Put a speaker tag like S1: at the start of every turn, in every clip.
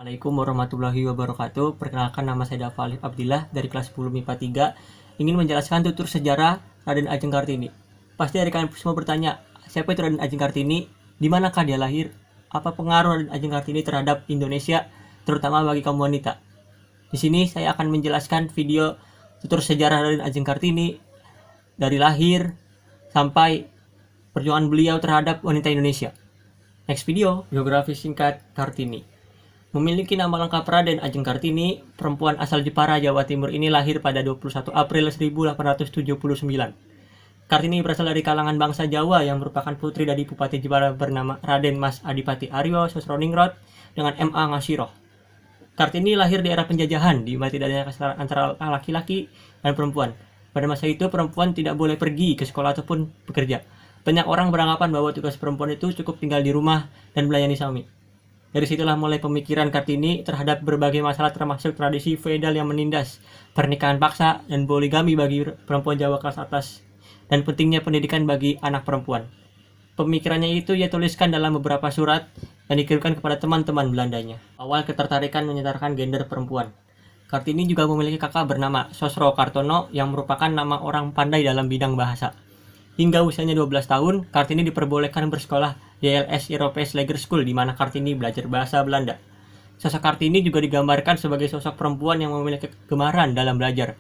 S1: Assalamualaikum warahmatullahi wabarakatuh. Perkenalkan, nama saya Dafa Alif Abdillah dari kelas 10 MIPA 3. Ingin menjelaskan tutur sejarah Raden Ajeng Kartini. Pasti dari kalian semua bertanya, siapa itu Raden Ajeng Kartini? Di manakah dia lahir? Apa pengaruh Raden Ajeng Kartini terhadap Indonesia, terutama bagi kaum wanita? Di sini saya akan menjelaskan video tutur sejarah Raden Ajeng Kartini dari lahir sampai perjuangan beliau terhadap wanita Indonesia. Next video, biografi singkat Kartini. Memiliki nama lengkap Raden Ajeng Kartini, perempuan asal Jepara, Jawa Timur ini lahir pada 21 April 1879. Kartini berasal dari kalangan bangsa Jawa yang merupakan putri dari Bupati Jepara bernama Raden Mas Adipati Aryo Sosroningrat dengan M.A. Ngasiroh. Kartini lahir di era penjajahan, di mana tidak adanya kesetaraan antara laki-laki dan perempuan. Pada masa itu, perempuan tidak boleh pergi ke sekolah ataupun bekerja. Banyak orang beranggapan bahwa tugas perempuan itu cukup tinggal di rumah dan melayani suami. Dari situlah mulai pemikiran Kartini terhadap berbagai masalah termasuk tradisi feodal yang menindas, pernikahan paksa, dan poligami bagi perempuan Jawa kelas atas, dan pentingnya pendidikan bagi anak perempuan. Pemikirannya itu ia tuliskan dalam beberapa surat dan dikirimkan kepada teman-teman Belandanya. Awal ketertarikan menyetarkan gender perempuan. Kartini juga memiliki kakak bernama Sosro Kartono yang merupakan nama orang pandai dalam bidang bahasa. Hingga usianya 12 tahun, Kartini diperbolehkan bersekolah di LS Europees Lager School, di mana Kartini belajar bahasa Belanda. Sosok Kartini juga digambarkan sebagai sosok perempuan yang memiliki kegemaran dalam belajar.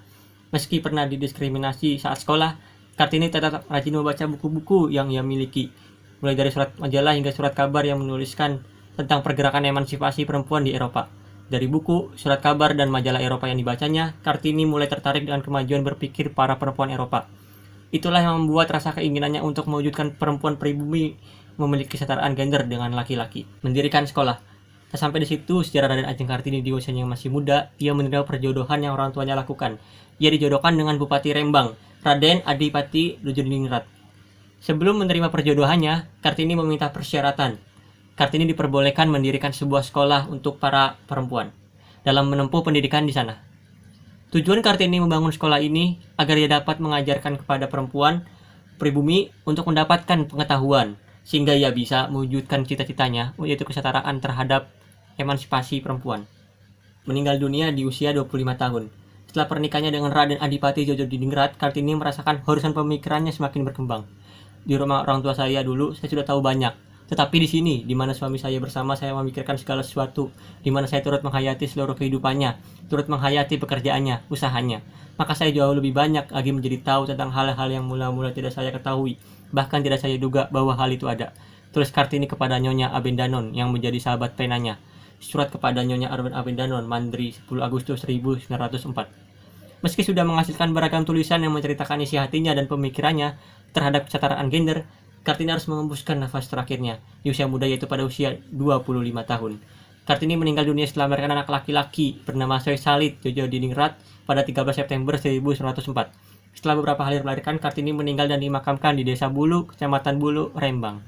S1: Meski pernah didiskriminasi saat sekolah, Kartini tetap rajin membaca buku-buku yang ia miliki, mulai dari surat majalah hingga surat kabar yang menuliskan tentang pergerakan emansipasi perempuan di Eropa. Dari buku, surat kabar, dan majalah Eropa yang dibacanya, Kartini mulai tertarik dengan kemajuan berpikir para perempuan Eropa. Itulah yang membuat rasa keinginannya untuk mewujudkan perempuan pribumi memiliki kesetaraan gender dengan laki-laki. Mendirikan sekolah. Tak sampai di situ sejarah Raden Ajeng Kartini di usianya yang masih muda, ia menerima perjodohan yang orang tuanya lakukan. Ia dijodohkan dengan Bupati Rembang, Raden Adipati Djodiningrat. Sebelum menerima perjodohannya, Kartini meminta persyaratan. Kartini diperbolehkan mendirikan sebuah sekolah untuk para perempuan dalam menempuh pendidikan di sana. Tujuan Kartini membangun sekolah ini agar ia dapat mengajarkan kepada perempuan pribumi untuk mendapatkan pengetahuan, sehingga ia bisa mewujudkan cita-citanya, yaitu kesetaraan terhadap emansipasi perempuan. Meninggal dunia di usia 25 tahun. Setelah pernikahannya dengan Raden Adipati Djodiningrat, Kartini merasakan horizon pemikirannya semakin berkembang. Di rumah orang tua saya dulu, saya sudah tahu banyak. Tetapi di sini, di mana suami saya bersama, saya memikirkan segala sesuatu, di mana saya turut menghayati seluruh kehidupannya, turut menghayati pekerjaannya, usahanya. Maka saya jauh lebih banyak lagi menjadi tahu tentang hal-hal yang mula-mula tidak saya ketahui, bahkan tidak saya duga bahwa hal itu ada. Tulis Kartini kepada Nyonya Abendanon yang menjadi sahabat penanya. Surat kepada Nyonya Abendanon, Mandri, 10 Agustus 1904. Meski sudah menghasilkan beragam tulisan yang menceritakan isi hatinya dan pemikirannya terhadap kesetaraan gender, Kartini harus mengembuskan nafas terakhirnya di usia muda, yaitu pada usia 25 tahun. Kartini meninggal dunia setelah melahirkan anak laki-laki bernama Soe Salit Djodiningrat pada 13 September 1904. Setelah beberapa hari melahirkan, Kartini meninggal dan dimakamkan di Desa Bulu, Kecamatan Bulu, Rembang.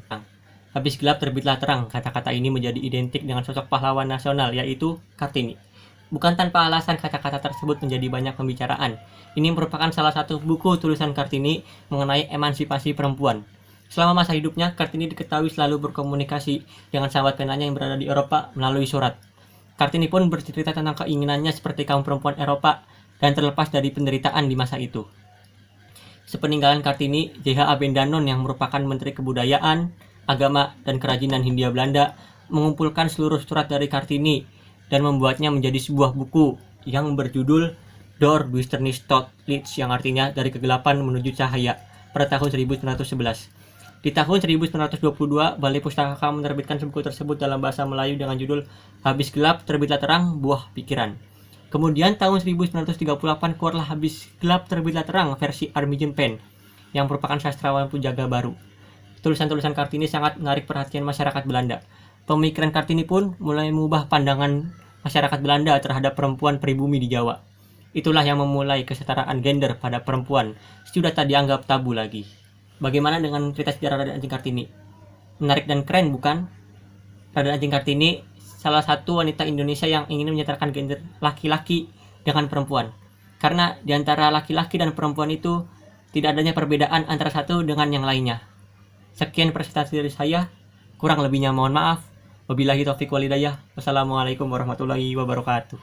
S1: Habis gelap terbitlah terang, kata-kata ini menjadi identik dengan sosok pahlawan nasional, yaitu Kartini. Bukan tanpa alasan kata-kata tersebut menjadi banyak pembicaraan. Ini merupakan salah satu buku tulisan Kartini mengenai emansipasi perempuan. Selama masa hidupnya, Kartini diketahui selalu berkomunikasi dengan sahabat penanya yang berada di Eropa melalui surat. Kartini pun bercerita tentang keinginannya seperti kaum perempuan Eropa dan terlepas dari penderitaan di masa itu. Sepeninggalan Kartini, J.H. Abendanon yang merupakan Menteri Kebudayaan, Agama, dan Kerajinan Hindia Belanda mengumpulkan seluruh surat dari Kartini dan membuatnya menjadi sebuah buku yang berjudul Door Duisternis tot Licht, yang artinya dari kegelapan menuju cahaya, pada tahun 1911. Di tahun 1922, Balai Pustaka menerbitkan buku tersebut dalam bahasa Melayu dengan judul Habis Gelap Terbitlah Terang, Buah Pikiran. Kemudian tahun 1938 keluarlah Habis Gelap Terbitlah Terang versi Armijen Pen, yang merupakan sastrawan pujaga baru. Tulisan-tulisan Kartini sangat menarik perhatian masyarakat Belanda. Pemikiran Kartini pun mulai mengubah pandangan masyarakat Belanda terhadap perempuan pribumi di Jawa. Itulah yang memulai kesetaraan gender pada perempuan, sudah tak dianggap tabu lagi. Bagaimana dengan cerita sejarah Raden Ajeng Kartini? Menarik dan keren, bukan? Raden Ajeng Kartini salah satu wanita Indonesia yang ingin menyetarkan gender laki-laki dengan perempuan. Karena di antara laki-laki dan perempuan itu tidak adanya perbedaan antara satu dengan yang lainnya. Sekian presentasi dari saya, kurang lebihnya mohon maaf. Wabillahi taufiq walhidayah. Wassalamualaikum warahmatullahi wabarakatuh.